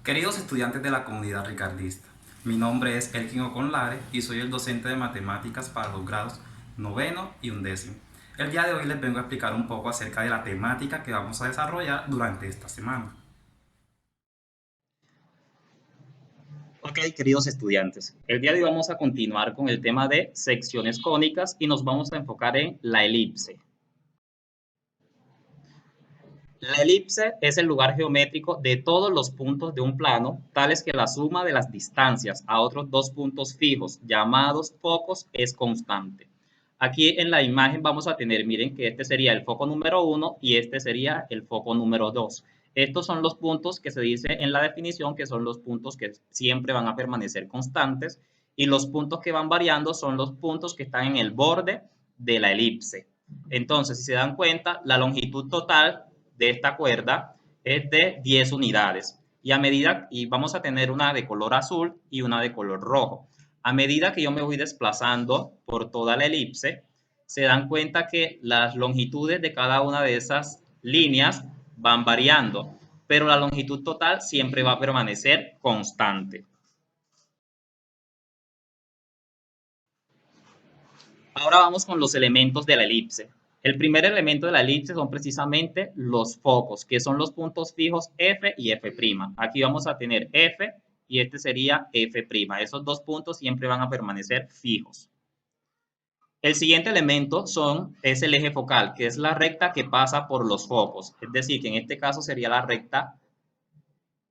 Queridos estudiantes de la comunidad ricardista, mi nombre es Elkin Oconlare y soy el docente de matemáticas para los grados noveno y undécimo. El día de hoy les vengo a explicar un poco acerca de la temática que vamos a desarrollar durante esta semana. Ok, queridos estudiantes, el día de hoy vamos a continuar con el tema de secciones cónicas y nos vamos a enfocar en la elipse. La elipse es el lugar geométrico de todos los puntos de un plano, tales que la suma de las distancias a otros dos puntos fijos, llamados focos, es constante. Aquí en la imagen vamos a tener, miren que este sería el foco número 1 y este sería el foco número 2. Estos son los puntos que se dice en la definición que son los puntos que siempre van a permanecer constantes y los puntos que van variando son los puntos que están en el borde de la elipse. Entonces, si se dan cuenta, la longitud total de esta cuerda es de 10 unidades y vamos a tener una de color azul y una de color rojo. A medida que yo me voy desplazando por toda la elipse, se dan cuenta que las longitudes de cada una de esas líneas van variando, pero la longitud total siempre va a permanecer constante. Ahora vamos con los elementos de la elipse. El primer elemento de la elipse son precisamente los focos, que son los puntos fijos F y F'. Aquí vamos a tener F y este sería F'. Esos dos puntos siempre van a permanecer fijos. El siguiente elemento es el eje focal, que es la recta que pasa por los focos. Es decir, que en este caso sería la recta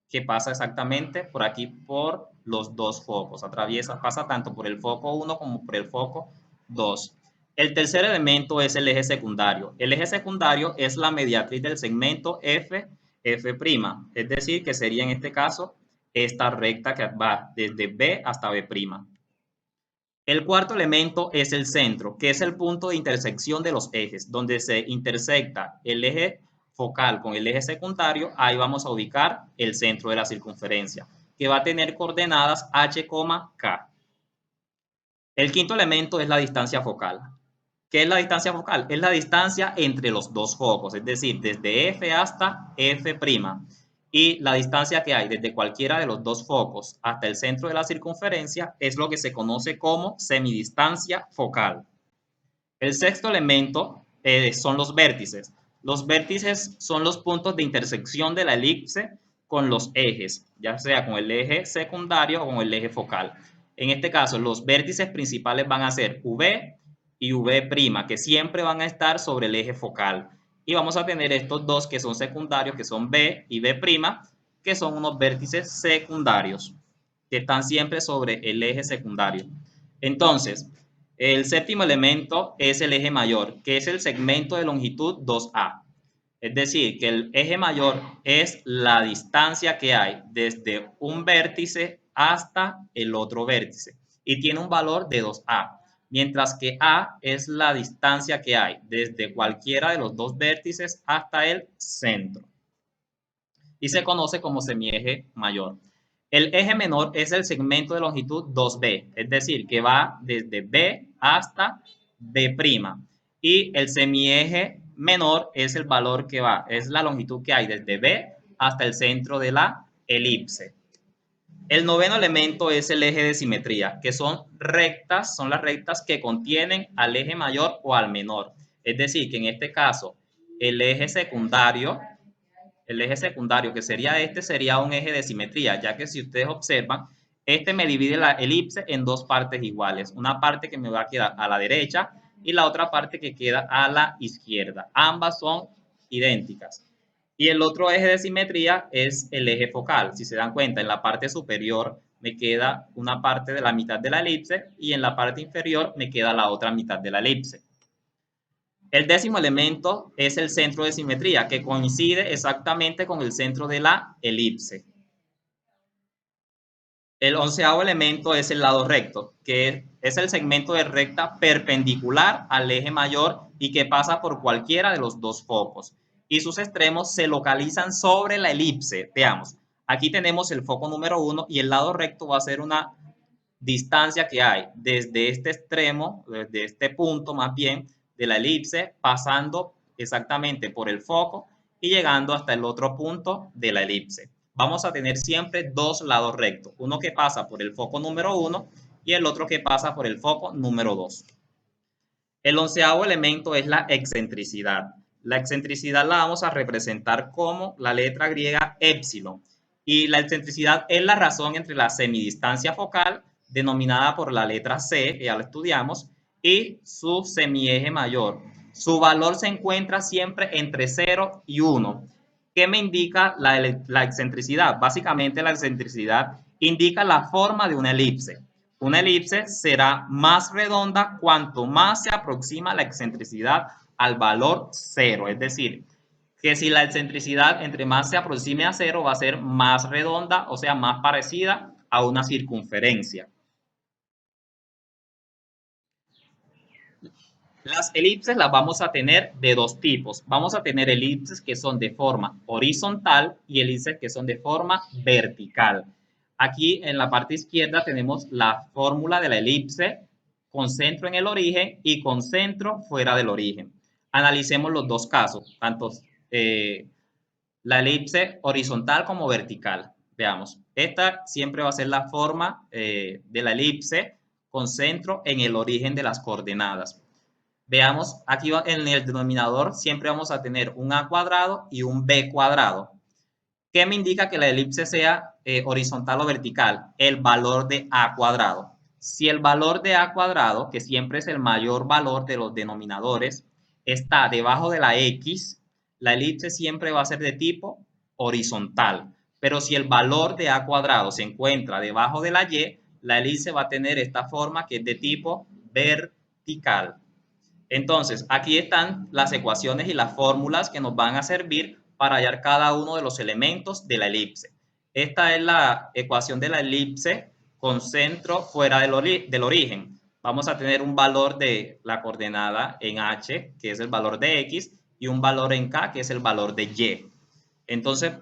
que pasa exactamente por aquí por los dos focos. Pasa tanto por el foco 1 como por el foco 2. El tercer elemento es el eje secundario. El eje secundario es la mediatriz del segmento F, F', es decir, que sería en este caso esta recta que va desde B hasta B'. El cuarto elemento es el centro, que es el punto de intersección de los ejes, donde se intersecta el eje focal con el eje secundario. Ahí vamos a ubicar el centro de la circunferencia, que va a tener coordenadas h, k. El quinto elemento es la distancia focal. ¿Qué es la distancia focal? Es la distancia entre los dos focos, es decir, desde F hasta F'. Y la distancia que hay desde cualquiera de los dos focos hasta el centro de la circunferencia es lo que se conoce como semidistancia focal. El sexto elemento son los vértices. Los vértices son los puntos de intersección de la elipse con los ejes, ya sea con el eje secundario o con el eje focal. En este caso, los vértices principales van a ser V y V', que siempre van a estar sobre el eje focal. Y vamos a tener estos dos que son secundarios, que son B y B', que son unos vértices secundarios, que están siempre sobre el eje secundario. Entonces, el séptimo elemento es el eje mayor, que es el segmento de longitud 2A. Es decir, que el eje mayor es la distancia que hay desde un vértice hasta el otro vértice y tiene un valor de 2A, mientras que A es la distancia que hay desde cualquiera de los dos vértices hasta el centro y se conoce como semieje mayor. El eje menor es el segmento de longitud 2B, es decir, que va desde B hasta B'. Y el semieje menor es el valor que va, es la longitud que hay desde B hasta el centro de la elipse. El noveno elemento es el eje de simetría, que son rectas, son las rectas que contienen al eje mayor o al menor. Es decir, que en este caso el eje secundario, que sería este, sería un eje de simetría, ya que si ustedes observan, este me divide la elipse en dos partes iguales. Una parte que me va a quedar a la derecha y la otra parte que queda a la izquierda. Ambas son idénticas. Y el otro eje de simetría es el eje focal. Si se dan cuenta, en la parte superior me queda una parte de la mitad de la elipse y en la parte inferior me queda la otra mitad de la elipse. El décimo elemento es el centro de simetría, que coincide exactamente con el centro de la elipse. El onceavo elemento es el lado recto, que es el segmento de recta perpendicular al eje mayor y que pasa por cualquiera de los dos focos. Y sus extremos se localizan sobre la elipse. Veamos, aquí tenemos el foco número 1 y el lado recto va a ser una distancia que hay desde este extremo, desde este punto más bien, de la elipse, pasando exactamente por el foco y llegando hasta el otro punto de la elipse. vamos a tener siempre dos lados rectos, uno que pasa por el foco número 1 y el otro que pasa por el foco número 2. El onceavo elemento es la excentricidad. La excentricidad la vamos a representar como la letra griega épsilon. Y la excentricidad es la razón entre la semidistancia focal, denominada por la letra C, que ya la estudiamos, y su semieje mayor. Su valor se encuentra siempre entre 0 y 1. ¿Qué me indica la excentricidad? Básicamente la excentricidad indica la forma de una elipse. Una elipse será más redonda cuanto más se aproxima la excentricidad al valor 0. Es decir, que si la excentricidad entre más se aproxime a 0 va a ser más redonda, o sea, más parecida a una circunferencia. Las elipses las vamos a tener de dos tipos. Vamos a tener elipses que son de forma horizontal y elipses que son de forma vertical. Aquí en la parte izquierda tenemos la fórmula de la elipse con centro en el origen y con centro fuera del origen. Analicemos los dos casos, tanto la elipse horizontal como vertical. Veamos, esta siempre va a ser la forma de la elipse con centro en el origen de las coordenadas. Veamos, aquí en el denominador siempre vamos a tener un a cuadrado y un b cuadrado. ¿Qué me indica que la elipse sea horizontal o vertical? El valor de a cuadrado. Si el valor de a cuadrado, que siempre es el mayor valor de los denominadores, está debajo de la x, la elipse siempre va a ser de tipo horizontal. Pero si el valor de a cuadrado se encuentra debajo de la y, la elipse va a tener esta forma que es de tipo vertical. Entonces, aquí están las ecuaciones y las fórmulas que nos van a servir para hallar cada uno de los elementos de la elipse. Esta es la ecuación de la elipse con centro fuera del origen. Vamos a tener un valor de la coordenada en h, que es el valor de x, y un valor en k, que es el valor de y. Entonces,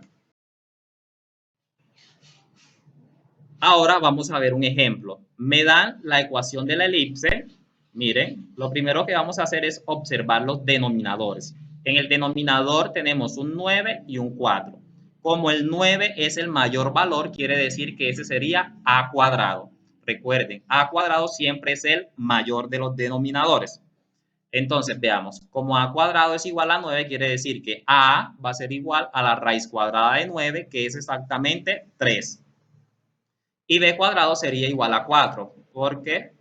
ahora vamos a ver un ejemplo. Me dan la ecuación de la elipse. Miren, lo primero que vamos a hacer es observar los denominadores. En el denominador tenemos un 9 y un 4. Como el 9 es el mayor valor, quiere decir que ese sería a cuadrado. Recuerden, a cuadrado siempre es el mayor de los denominadores. Entonces, veamos, como a cuadrado es igual a 9, quiere decir que a va a ser igual a la raíz cuadrada de 9, que es exactamente 3. Y b cuadrado sería igual a 4, porque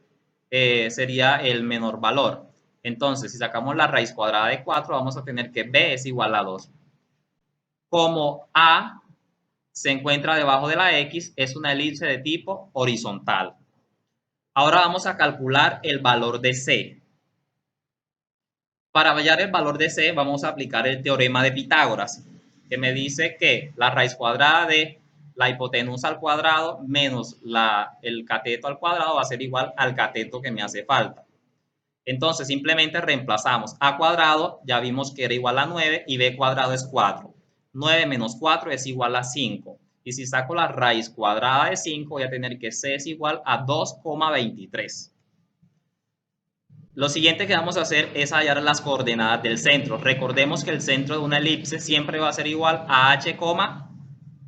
sería el menor valor. Entonces, si sacamos la raíz cuadrada de 4, vamos a tener que b es igual a 2. Como a se encuentra debajo de la x, es una elipse de tipo horizontal. Ahora vamos a calcular el valor de c. Para hallar el valor de c, vamos a aplicar el teorema de Pitágoras, que me dice que la raíz cuadrada de la hipotenusa al cuadrado menos el cateto al cuadrado va a ser igual al cateto que me hace falta. Entonces, simplemente reemplazamos a cuadrado, ya vimos que era igual a 9, y b cuadrado es 4. 9 menos 4 es igual a 5. Y si saco la raíz cuadrada de 5, voy a tener que c es igual a 2,23. Lo siguiente que vamos a hacer es hallar las coordenadas del centro. Recordemos que el centro de una elipse siempre va a ser igual a h,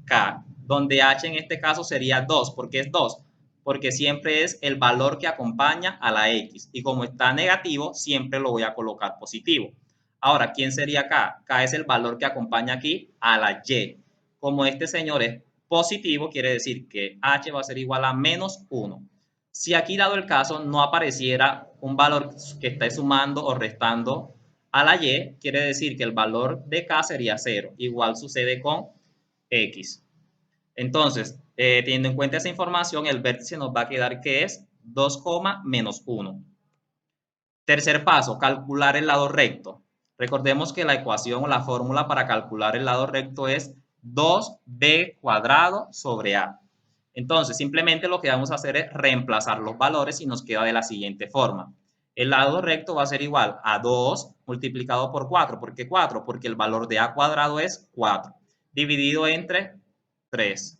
k, donde h en este caso sería 2. ¿Por qué es 2? Porque siempre es el valor que acompaña a la x. Y como está negativo, siempre lo voy a colocar positivo. Ahora, ¿quién sería k? K es el valor que acompaña aquí a la y. Como este señor es positivo, quiere decir que h va a ser igual a menos 1. Si aquí, dado el caso, no apareciera un valor que esté sumando o restando a la y, quiere decir que el valor de k sería 0. Igual sucede con x. Entonces, teniendo en cuenta esa información, el vértice nos va a quedar que es 2, menos 1. Tercer paso, calcular el lado recto. Recordemos que la ecuación o la fórmula para calcular el lado recto es 2b cuadrado sobre a. Entonces, simplemente lo que vamos a hacer es reemplazar los valores y nos queda de la siguiente forma. El lado recto va a ser igual a 2 multiplicado por 4. ¿Por qué 4? Porque el valor de a cuadrado es 4, dividido entre 3.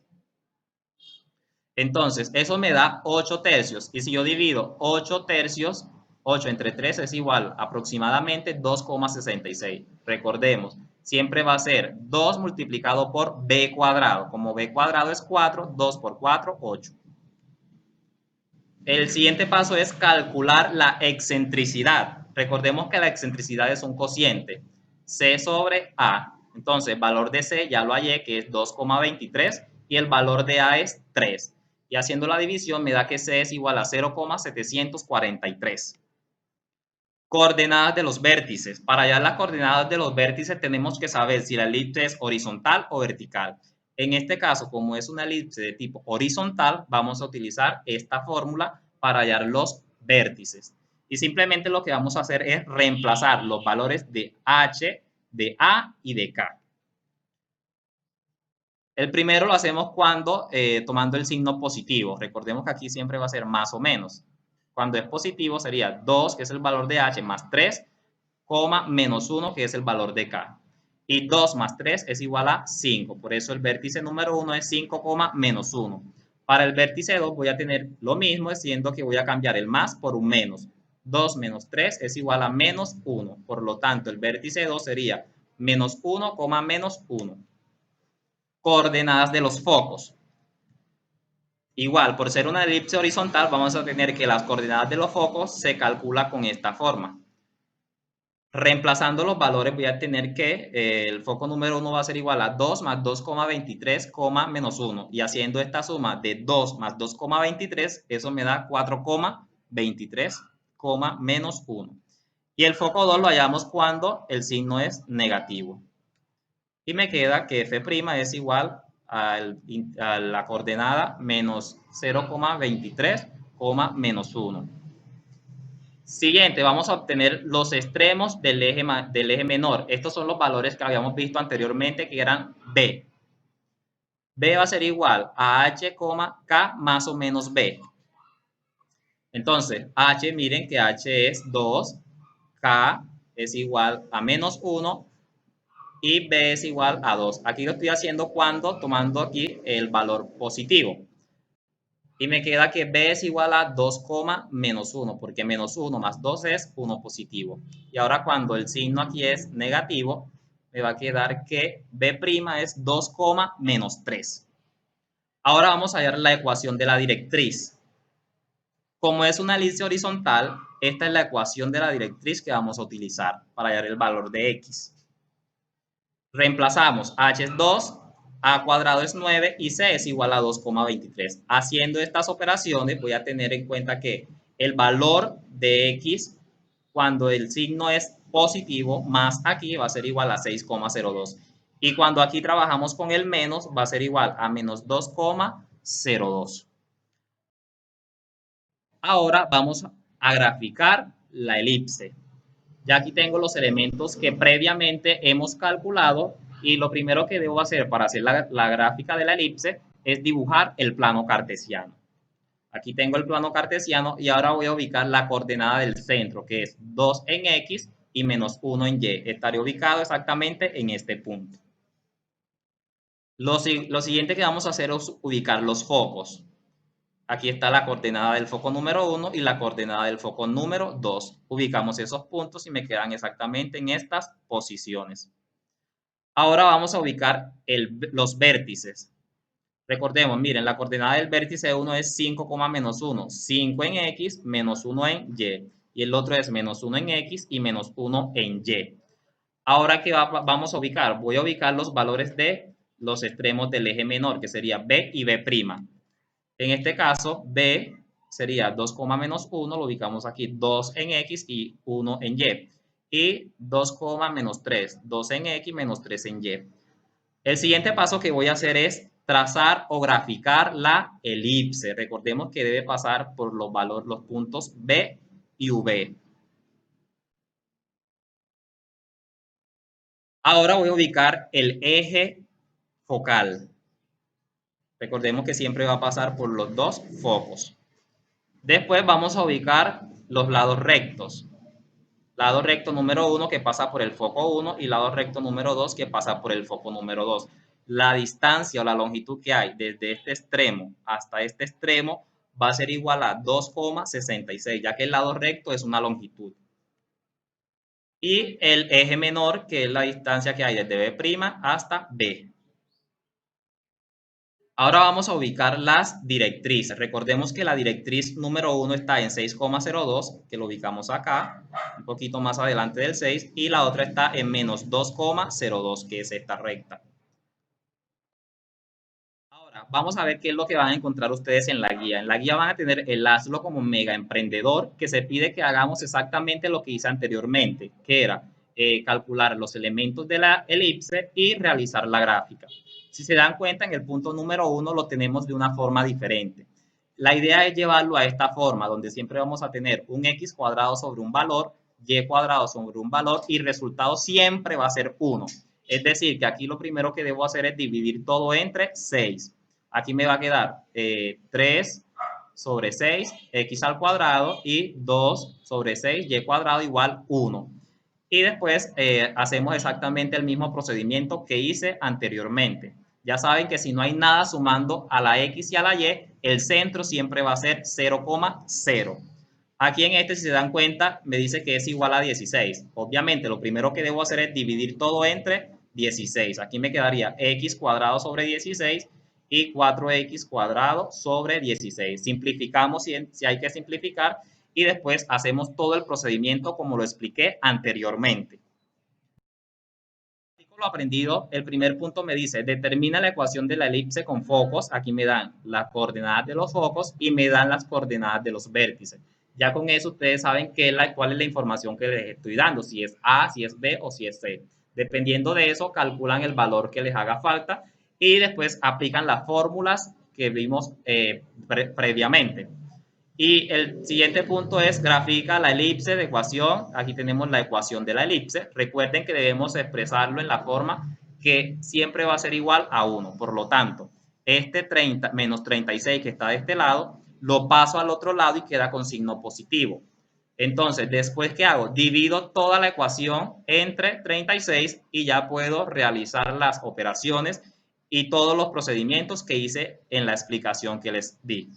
Entonces, eso me da 8 tercios. Y si yo divido 8 tercios 8 entre 3 es igual aproximadamente 2,66. Recordemos, siempre va a ser 2 multiplicado por b cuadrado. Como b cuadrado es 4, 2 por 4, 8. El siguiente paso es calcular la excentricidad. Recordemos que la excentricidad es un cociente, C sobre A. Entonces, el valor de C ya lo hallé, que es 2,23, y el valor de A es 3. Y haciendo la división me da que C es igual a 0,743. Coordenadas de los vértices. Para hallar las coordenadas de los vértices tenemos que saber si la elipse es horizontal o vertical. En este caso, como es una elipse de tipo horizontal, vamos a utilizar esta fórmula para hallar los vértices. Y simplemente lo que vamos a hacer es reemplazar los valores de H, de A y de K. El primero lo hacemos cuando tomando el signo positivo. Recordemos que aquí siempre va a ser más o menos. Cuando es positivo sería 2, que es el valor de H, más 3, menos 1, que es el valor de K. Y 2 más 3 es igual a 5. Por eso el vértice número 1 es 5, menos 1. Para el vértice 2 voy a tener lo mismo, siendo que voy a cambiar el más por un menos. 2 menos 3 es igual a menos 1. Por lo tanto, el vértice 2 sería menos 1, menos 1. Coordenadas de los focos. Igual, por ser una elipse horizontal, vamos a tener que las coordenadas de los focos se calculan con esta forma. Reemplazando los valores voy a tener que el foco número 1 va a ser igual a 2 más 2,23, menos 1. Y haciendo esta suma de 2 más 2,23, eso me da 4,23, menos 1. Y el foco 2 lo hallamos cuando el signo es negativo. Y me queda que f' es igual a la coordenada menos 0,23, menos 1. Siguiente, vamos a obtener los extremos del eje menor. Estos son los valores que habíamos visto anteriormente, que eran b. B va a ser igual a h, k más o menos b. Entonces, h, miren que h es 2, k es igual a menos 1 y b es igual a 2. Aquí lo estoy haciendo cuando tomando aquí el valor positivo. Y me queda que b es igual a 2, menos 1, porque menos 1 más 2 es 1 positivo. Y ahora cuando el signo aquí es negativo, me va a quedar que b' es 2, menos 3. Ahora vamos a hallar la ecuación de la directriz. Como es una elipse horizontal, esta es la ecuación de la directriz que vamos a utilizar para hallar el valor de x. Reemplazamos h es 2, a cuadrado es 9 y c es igual a 2,23. Haciendo estas operaciones voy a tener en cuenta que el valor de x cuando el signo es positivo más aquí va a ser igual a 6,02. Y cuando aquí trabajamos con el menos va a ser igual a menos 2,02. Ahora vamos a graficar la elipse. Ya aquí tengo los elementos que previamente hemos calculado y lo primero que debo hacer para hacer la gráfica de la elipse es dibujar el plano cartesiano. Aquí tengo el plano cartesiano y ahora voy a ubicar la coordenada del centro, que es 2 en X y menos 1 en Y. Estaré ubicado exactamente en este punto. Lo siguiente que vamos a hacer es ubicar los focos. Aquí está la coordenada del foco número 1 y la coordenada del foco número 2. Ubicamos esos puntos y me quedan exactamente en estas posiciones. Ahora vamos a ubicar los vértices. Recordemos, miren, la coordenada del vértice 1 es 5, menos 1. 5 en X, menos 1 en Y. Y el otro es menos 1 en X y menos 1 en Y. Ahora, ¿qué vamos a ubicar? Voy a ubicar los valores de los extremos del eje menor, que sería B y B'. En este caso, B sería 2, menos 1, lo ubicamos aquí 2 en X y 1 en Y. Y 2, menos 3, 2 en X menos 3 en Y. El siguiente paso que voy a hacer es trazar o graficar la elipse. Recordemos que debe pasar por los puntos B y V. Ahora voy a ubicar el eje focal. Recordemos que siempre va a pasar por los dos focos. Después vamos a ubicar los lados rectos. Lado recto número 1 que pasa por el foco 1 y lado recto número 2 que pasa por el foco número 2. La distancia o la longitud que hay desde este extremo hasta este extremo va a ser igual a 2,66, ya que el lado recto es una longitud. Y el eje menor, que es la distancia que hay desde B' hasta B. Ahora vamos a ubicar las directrices. Recordemos que la directriz número 1 está en 6,02, que lo ubicamos acá, un poquito más adelante del 6, y la otra está en menos 2,02, que es esta recta. Ahora, vamos a ver qué es lo que van a encontrar ustedes en la guía. En la guía van a tener el hazlo como mega emprendedor, que se pide que hagamos exactamente lo que hice anteriormente, que era calcular los elementos de la elipse y realizar la gráfica. Si se dan cuenta, en el punto número 1 lo tenemos de una forma diferente. La idea es llevarlo a esta forma, donde siempre vamos a tener un x cuadrado sobre un valor, y cuadrado sobre un valor, y el resultado siempre va a ser 1. Es decir, que aquí lo primero que debo hacer es dividir todo entre 6. Aquí me va a quedar 3 sobre 6, x al cuadrado, y 2 sobre 6, y cuadrado igual 1. Y después hacemos exactamente el mismo procedimiento que hice anteriormente. Ya saben que si no hay nada sumando a la x y a la y, el centro siempre va a ser 0,0. Aquí en este, si se dan cuenta, me dice que es igual a 16. Obviamente, lo primero que debo hacer es dividir todo entre 16. Aquí me quedaría x cuadrado sobre 16 y 4x cuadrado sobre 16. Simplificamos si hay que simplificar y después hacemos todo el procedimiento como lo expliqué anteriormente. Lo aprendido, el primer punto me dice, determina la ecuación de la elipse con focos. Aquí me dan las coordenadas de los focos y me dan las coordenadas de los vértices. Ya con eso ustedes saben cuál es la información que les estoy dando, si es A, si es B o si es C. Dependiendo de eso, calculan el valor que les haga falta y después aplican las fórmulas que vimos previamente. Y el siguiente punto es grafica la elipse de ecuación. Aquí tenemos la ecuación de la elipse. Recuerden que debemos expresarlo en la forma que siempre va a ser igual a 1. Por lo tanto, este 30 menos 36 que está de este lado, lo paso al otro lado y queda con signo positivo. Entonces, después, ¿qué hago? Divido toda la ecuación entre 36 y ya puedo realizar las operaciones y todos los procedimientos que hice en la explicación que les di.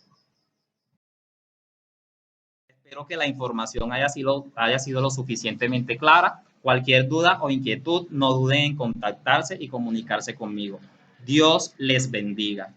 Espero que la información haya sido lo suficientemente clara. Cualquier duda o inquietud, no duden en contactarse y comunicarse conmigo. Dios les bendiga.